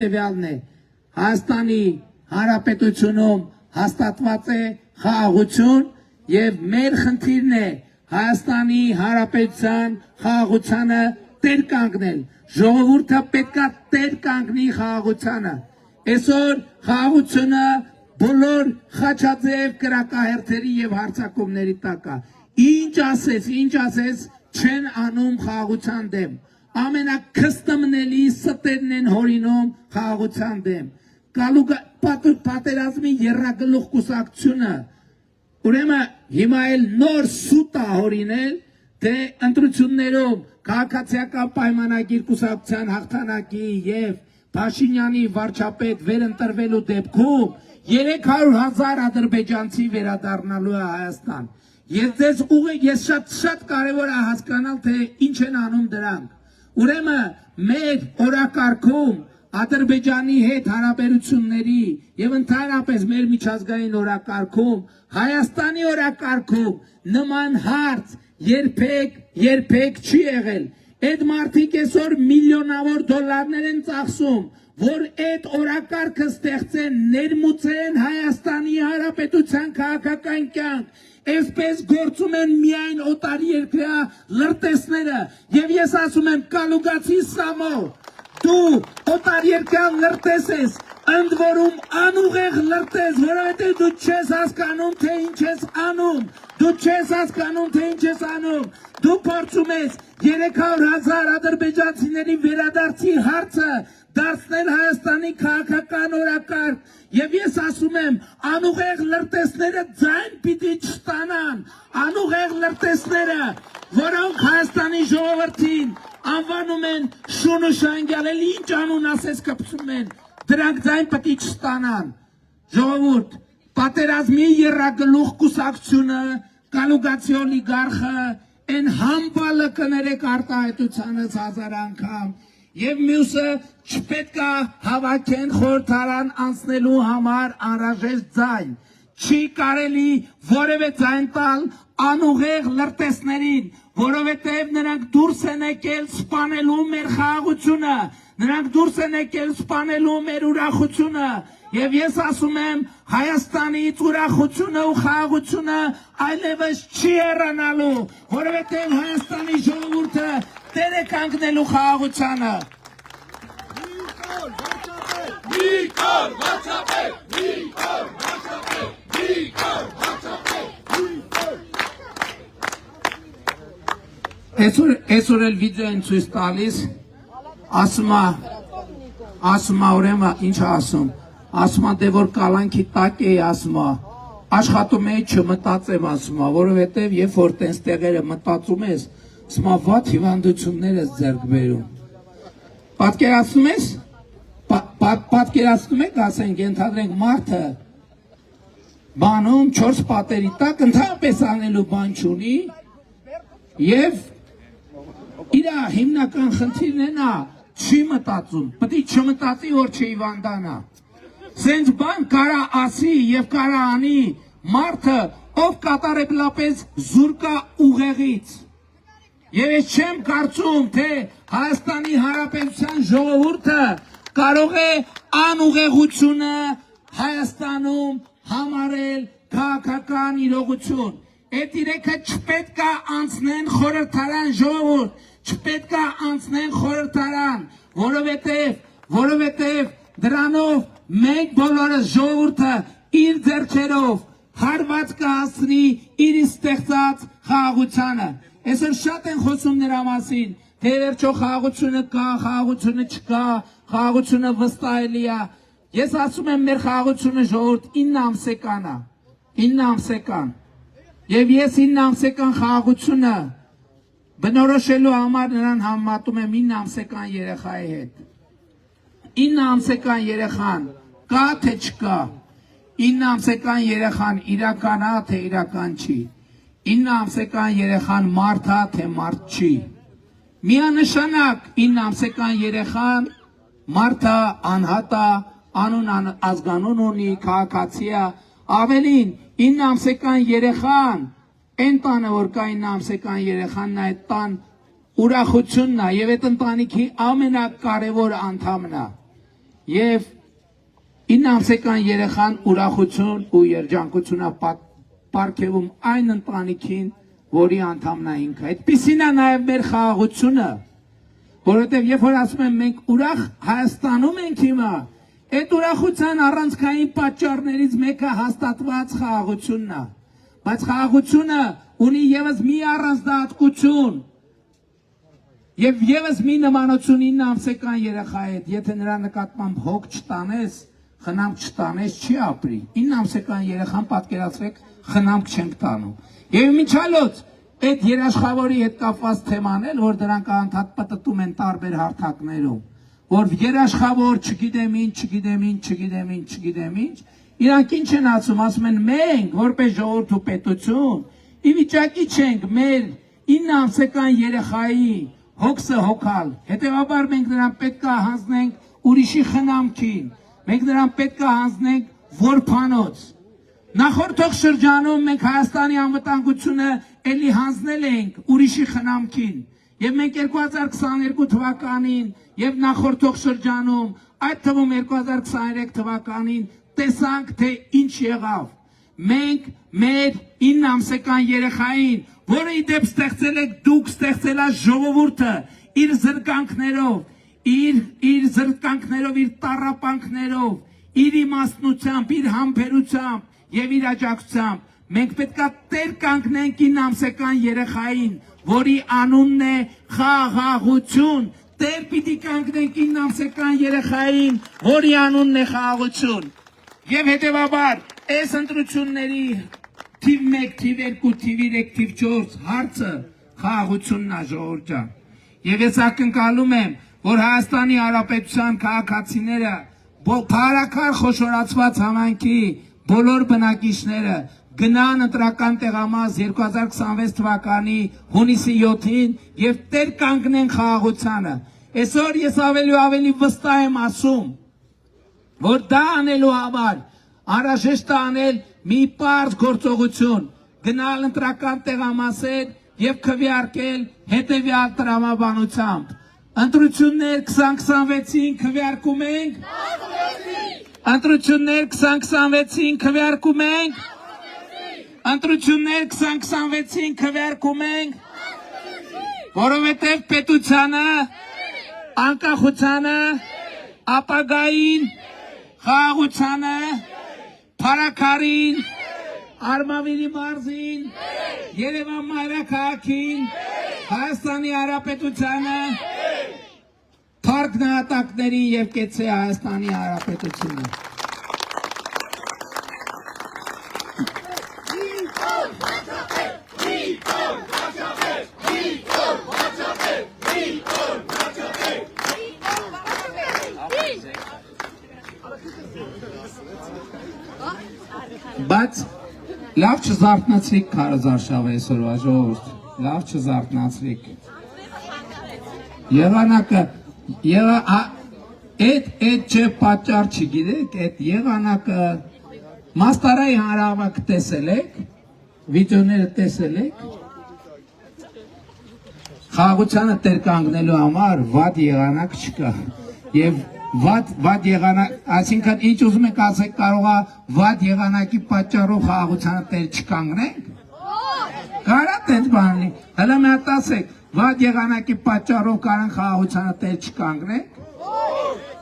տվյալն է Հայաստանի Հանրապետությունում հաստատված է խաղաղություն եւ մեր խնդիրն է Հայաստանի Հանրապետության խաղաղությանը տեր կանգնել ժողովուրդը պետքա տեր կանգնի խաղաղությանը այսօր խաղաղությունը բոլոր խաչաձև կրակահերթերի եւ հարձակումների տակ է ինչ ասես չեն անում խաղաղության դեմ ամենակստմնելի ստերն են հորինում խաղաղության դեմ պատերազմի եռագլուխ կուսակցությունը ուրեմն հիմա էլ նոր սուտ է հորինել թե ընտրություններում քաղաքացիական պայմանագիր կուսակցության հաղթանակի եւ Փաշինյանի վարչապետ վերընտրվելու դեպքում 300,000 ադրբեջանցի վերադառնալու է Հայաստան ես շատ կարևոր է հասկանալ թե ինչ են անում դրանք ուրեմն մեր օրակարգում Ադրբեջանի հետ հարաբերությունների եւ ընդհանրապես մեր միջազգային օրակարգում Հայաստանի օրակարգում նման հարց երբեք չի եղել այդ մարդիկ այսօր միլիոնավոր դոլարներ են ծախսում որ այդ օրակարգը ստեղծեն ներմուծեն Հայաստանի Հանրապետության քաղաքական կյանք այսպես գործում են միայն օտարերկրյա լրտեսները եւ ես ասում եմ կալուգացի Սամո դու օտարերկրյա լրտես ես ընդ որում անուղեղ լրտես որովհետեւ դու չես հասկանում թե ինչ ես անում դու փորձում ես 300,000 ադրբեջանցիների վերադարձի հարցը դարձնել Հայաստանի քաղաքական օրակարգ եւ ես ասում եմ անուղեղ լրտեսները ձայն պիտի չստանան անուղեղ լրտեսները որոնք Հայաստանի ժողովրդին անվանում են շուն ու շանգյալ ինչ անուն ասես կպցում են դրանք ձայն պիտի չստանան ժողովուրդ պատերազմի եռագլուխ կուսակցությունը կալուգացի օլիգարխը են համբալը կներեք արտահայտությանս 1000 անգամ եւ մյուսը չպետքա հավաքեն խորհրդարան անցնելու համար անհրաժեշտ ձայն չի կարելի որևէ ձայն տալ անուղեղ լրտեսներին որովհետեւ նրանք դուրս են եկել սպանելու մեր խաղաղությունը նրանք դուրս են եկել սպանելու մեր ուրախությունը եւ ես ասում եմ Հայաստանից ուրախությունը ու խաղաղությունը այլևս չի հեռանալու որովհետեւ Հայաստանի ժողովուրդը տեր է կանգնելու խաղաղությանը Այսօր էլ վիդեո են ցույց տալիս ասում ուրեմն ինչ ասում դե որ կալանքի տակ էի ասում աշխատում էի չմտածեմ ասում որովհետև երբ որ տենց տեղերը մտածում ես ասում վատ հիվանդություններ ես ձեռք բերում պատկերացնում եք ասենք ենթադրենք մարդը բանում 4 պատերի տակ ընդհանրապես անելու բան չունի եւ իր հիմնական խնդիրն է նա չի մտածում պետք է չմտածի որ չհիվանդանա սենց բան կարա ասի եւ կարա անի մարդը ով կատարելապես զուրկա ուղեղից եւ ես չեմ կարծում թե Հայաստանի Հանրապետության ժողովուրդը կարող է անուղեղությունը Հայաստանում համարել քաղաքական իրողություն այդ իրեքը չպետք է անցնեն խորհրդարան ժողովուրդ չպետք է անցնեն խորհրդարան որովհետեւ դրանով մենք բոլորս ժողովուրդը իր ձեռքերով հարված կհասնի իր ստեղծած խաղաղությանը այսօր շատ են խոսում նրա մասին թե վերջո խաղաղությունը կա խաղաղությունը չկա խաղաղությունը վստահելի է ես ասում եմ մեր խաղաղությունը ժողովուրդ 9 ամսեկան է 9 ամսեկան եւ ես 9 ամսեկան խաղաղությունը բնորոշելու համար նրան համեմատում եմ 9 ամսեկան երեխայի հետ 9 ամսեկան երեխան կա թե չկա 9 ամսեկան երեխան իրական է թե իրական չի 9 ամսեկան երեխան մարդ է թե մարդ չի միանշանակ 9 ամսեկան երեխան մարդ է անհատ է անուն ազգանուն ունի քաղաքացի է ավելին 9 ամսեկան երեխան այն տանը որ կա 9 ամսեկան երեխան այդ տան ուրախությունն է եւ այդ ընտանիքի ամենակարևոր անդամն է Եվ 9 ամսական երեխան ուրախություն ու երջանկություն է պարգևում այն ընտանիքին, որի անդամն է ինքը։ Այդպիսին է նաև մեր խաղաղությունը, որովհետև երբ որ ասում եմ մենք ուրախ Հայաստանում ենք հիմա, այդ ուրախության առանցքային պատճառներից մեկը հաստատված խաղաղությունն է, բայց խաղաղությունը ունի եւս մի առանձնահատկություն եւ եւս մի նմանություն 9 ամսական երեխայի հետ, եթե նրա նկատմամբ հոգ չտանես, խնամք չտանես, չի ապրի։ 9 ամսական երեխան պատկերացրեք խնամք չենք տանում։ Եվ միջալոց այդ երաշխավորի հետ կապված թեման էլ, որ դրանք անդադ պտտում են տարբեր հարթակներում, որ երաշխավոր չգիտեմ ինչ, իրանք ինչ են ասում են մենք, որպես ժողովուրդ ու պետություն, ի վիճակի չենք մեր 9 ամսական երեխայի հոգսը հոգալ, հետևաբար մենք նրան պետք է հանձնենք ուրիշի խնամքին, մենք նրան պետք է հանձնենք որբանոց։ Նախորդող շրջանում մենք Հայաստանի անվտանգությունը էլի հանձնել ենք ուրիշի խնամքին, եւ մենք 2022 թվականին եւ նախորդող շրջանում, այդ թվում 2023 թվականին տեսանք, թե ինչ եղավ։ Մենք մեր 9 ամսական երեխային, որը ի դեպ ստեղծել եք դուք, ստեղծել է ժողովուրդը իր զրկանքներով, իր տառապանքներով, իր իմաստնությամբ, իր համբերությամբ եւ իր աջակցությամբ, մենք պետք է տեր կանգնենք 9 ամսական երեխային, որի անունն է խաղաղություն, տեր պիտի կանգնենք 9 ամսական երեխային, որի անունն է խաղաղություն։ Եվ հետևաբար այս ընտրությունների թիվ 1, թիվ 2, թիվ 3, թիվ 4 հարցը խաղաղությունն է, ժողովուրդ ջան։ Եվ ես ակնկալում եմ, որ Հայաստանի Հանրապետության քաղաքացիները բարակար խոշորացված համայնքի բոլոր բնակիչները գնան ընտրական տեղամաս 2026 թվականի հունիսի 7-ին եւ տեր կանգնեն խաղաղությանը։ Այսօր ես ավելի ու ավելի վստահ եմ ասում, որ դա անելու համար անհրաժեշտ է անել մի պարզ գործողություն, գնալ ընտրական տեղամասեր եւ քվեարկել հետեւյալ տրամաբանությամբ։ Ընտրություններ 2026-ին քվեարկում ենք։ Ընտրություններ 2026-ին քվեարկում ենք։ Ընտրություններ 2026-ին քվեարկում ենք, որովհետև պետությանը, անկախությանը, ապագային, խաղաղությանը, փառաքարին, Արմավիրի մարզին, Երևան մայրաքաղաքին, Հայաստանի Հանրապետությանը, փառք նահատակներին եւ կեցե Հայաստանի Հանրապետությունը։ Բայց լավ չզարթնացրիք քարոզարշավը այսօրվա ժողովուրդ, լավ չզարթնացրիք։ Եղանակը, այդ չէ պատճառ չգիտեք, այդ եղանակը Մաստարայի հանրահավաք տեսել եք, վիդեոները տեսել եք, խաղաղությանը տեր կանգնելու համար վատ եղանակ չկա, եւ վատ եղանակ, այսինքն ինչ ուզում եք ասեք, կարող է վատ եղանակի պատճառով խաղաղությանը տեր չկանգնենք, կարա տենց բանի, հələ մի հատ ասեք, վատ եղանակի պատճառով կարան խաղաղությանը տեր չկանգնենք,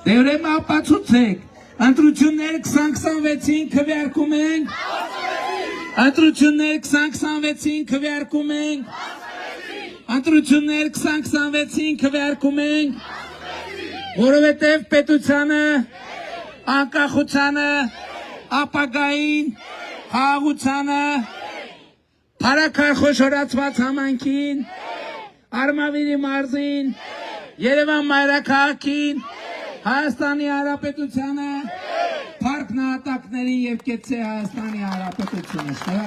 դե ուրեմն ապացուցեք, ընտրությունները 2026-ին քվեարկում ենք, ընտրությունները 2026-ին քվեարկում ենք, ընտրությունները 2026-ին քվեարկում ենք, որովհետև պետությանը, անկախությանը, ապագային, խաղաղությանը, փառաքար խոշորացված համայնքին, Արմավիրի մարզին, Երևան մայրաքաղաքին, Հայաստանի Հանրապետությանը, փառք նահատակներին եւ կեցե Հայաստանի Հանրապետությունը։